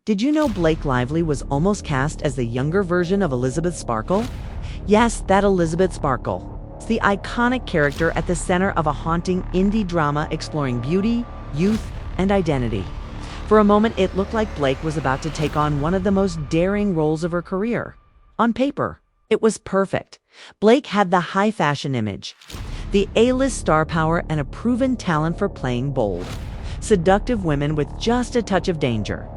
Did you know Blake Lively was almost cast as the younger version of Elizabeth Sparkle? Yes, that Elizabeth Sparkle. It's the iconic character at the center of a haunting indie drama exploring beauty, youth, and identity. For a moment, it looked like Blake was about to take on one of the most daring roles of her career. On paper, it was perfect. Blake had the high fashion image, the A-list star power, and a proven talent for playing bold, seductive women with just a touch of danger.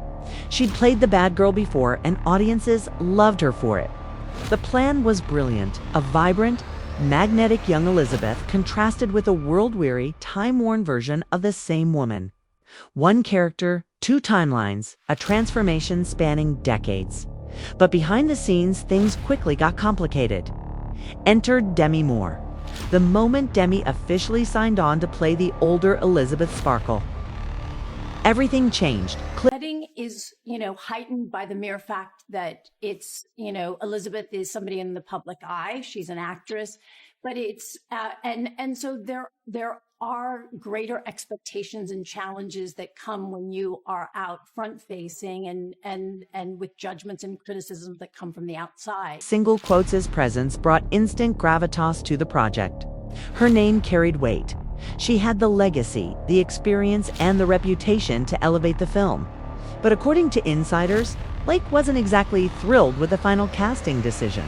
She'd played the bad girl before, and audiences loved her for it. The plan was brilliant. A vibrant, magnetic young Elizabeth contrasted with a world-weary, time-worn version of the same woman. One character, two timelines, a transformation spanning decades. But behind the scenes, things quickly got complicated. Entered Demi Moore. The moment Demi officially signed on to play the older Elizabeth Sparkle, everything changed. Setting is, heightened by the mere fact that it's, Elizabeth is somebody in the public eye. She's an actress, but it's, and so there are greater expectations and challenges that come when you are out front facing and with judgments and criticisms that come from the outside. Single quotes' presence brought instant gravitas to the project. Her name carried weight. She had the legacy, the experience, and the reputation to elevate the film. But according to insiders, Blake wasn't exactly thrilled with the final casting decision.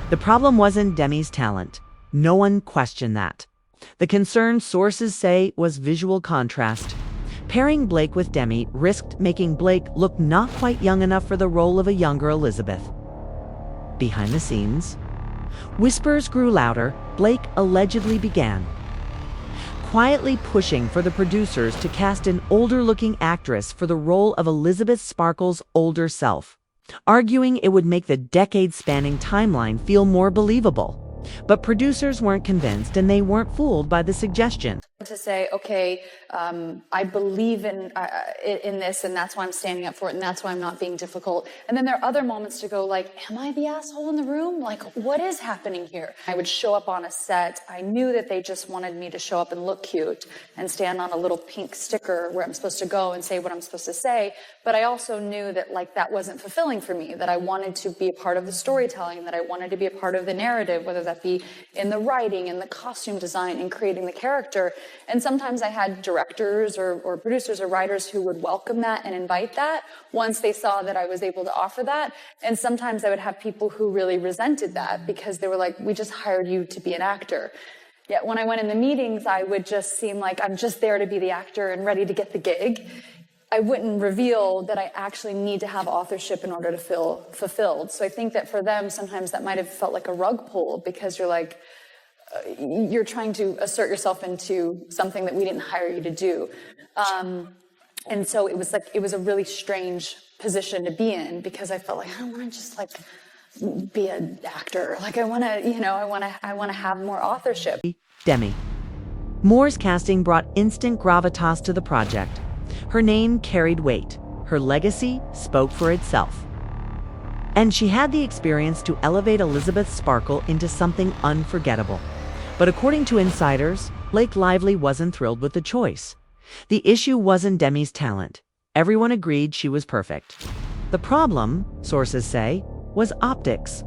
The problem wasn't Demi's talent. No one questioned that. The concern, sources say, was visual contrast. Pairing Blake with Demi risked making Blake look not quite young enough for the role of a younger Elizabeth. Behind the scenes, whispers grew louder. Blake allegedly began quietly pushing for the producers to cast an older-looking actress for the role of Elizabeth Sparkle's older self, arguing it would make the decade-spanning timeline feel more believable. But producers weren't convinced, and they weren't fooled by the suggestion. To say, okay, I believe in this, and that's why I'm standing up for it, and that's why I'm not being difficult. And then there are other moments to go like, am I the asshole in the room? Like, what is happening here? I would show up on a set. I knew that they just wanted me to show up and look cute and stand on a little pink sticker where I'm supposed to go and say what I'm supposed to say. But I also knew that that wasn't fulfilling for me, that I wanted to be a part of the storytelling, that I wanted to be a part of the narrative, whether that be in the writing, in the costume design, in creating the character. And sometimes I had directors or producers or writers who would welcome that and invite that once they saw that I was able to offer that. And sometimes I would have people who really resented that because they were like, we just hired you to be an actor. Yet when I went in the meetings, I would just seem like I'm just there to be the actor and ready to get the gig. I wouldn't reveal that I actually need to have authorship in order to feel fulfilled. So I think that for them, sometimes that might have felt like a rug pull because you're like, you're trying to assert yourself into something that we didn't hire you to do. And so it was a really strange position to be in because I felt like, I don't want to just be an actor. Like I want to have more authorship. Demi Moore's casting brought instant gravitas to the project. Her name carried weight. Her legacy spoke for itself. And she had the experience to elevate Elizabeth Sparkle into something unforgettable. But according to insiders, Blake Lively wasn't thrilled with the choice. The issue wasn't Demi's talent. Everyone agreed she was perfect. The problem, sources say, was optics.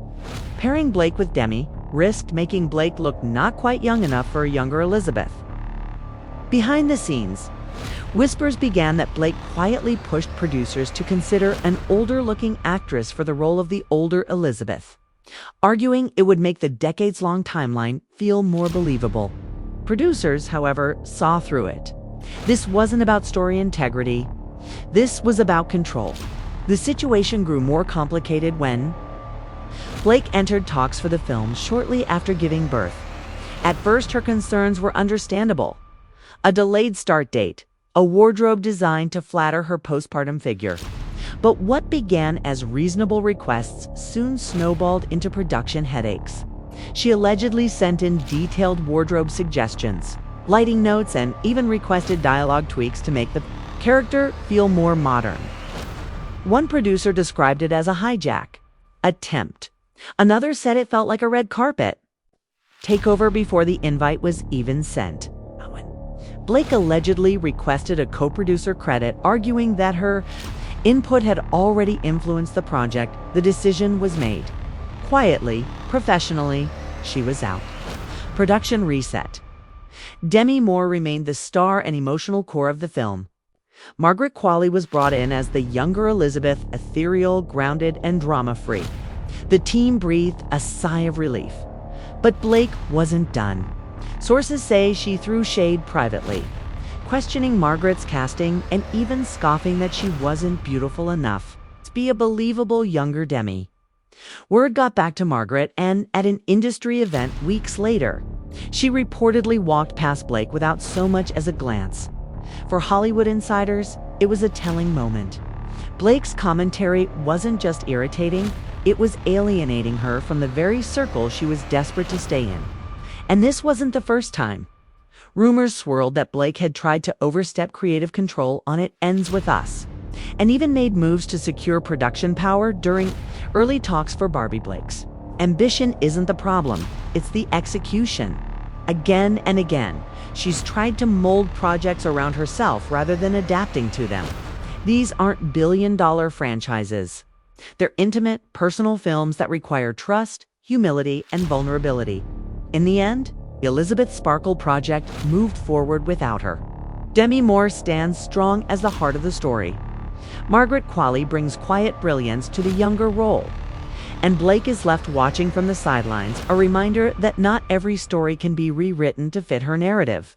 Pairing Blake with Demi risked making Blake look not quite young enough for a younger Elizabeth. Behind the scenes, whispers began that Blake quietly pushed producers to consider an older-looking actress for the role of the older Elizabeth, arguing it would make the decades-long timeline feel more believable. Producers, however, saw through it. This wasn't about story integrity. This was about control. The situation grew more complicated when Blake entered talks for the film shortly after giving birth. At first, her concerns were understandable. A delayed start date, a wardrobe designed to flatter her postpartum figure. But what began as reasonable requests soon snowballed into production headaches. She allegedly sent in detailed wardrobe suggestions, lighting notes, and even requested dialogue tweaks to make the character feel more modern. One producer described it as a hijack, a tempt. Another said it felt like a red carpet. Takeover before the invite was even sent. Blake allegedly requested a co-producer credit, arguing that her Input had already influenced the project. The decision was made. Quietly, professionally, she was out. Production reset. Demi Moore remained the star and emotional core of the film. Margaret Qualley was brought in as the younger Elizabeth, ethereal, grounded, and drama-free. The team breathed a sigh of relief. But Blake wasn't done. Sources say she threw shade privately, questioning Margaret's casting and even scoffing that she wasn't beautiful enough to be a believable younger Demi. Word got back to Margaret, and at an industry event weeks later, she reportedly walked past Blake without so much as a glance. For Hollywood insiders, it was a telling moment. Blake's commentary wasn't just irritating, it was alienating her from the very circle she was desperate to stay in. And this wasn't the first time. Rumors swirled that Blake had tried to overstep creative control on It Ends With Us, and even made moves to secure production power during early talks for Barbie Blakes. Ambition isn't the problem, it's the execution. Again and again, she's tried to mold projects around herself rather than adapting to them. These aren't billion-dollar franchises. They're intimate, personal films that require trust, humility, and vulnerability. In the end, the Elizabeth Sparkle project moved forward without her. Demi Moore stands strong as the heart of the story. Margaret Qualley brings quiet brilliance to the younger role. And Blake is left watching from the sidelines, a reminder that not every story can be rewritten to fit her narrative.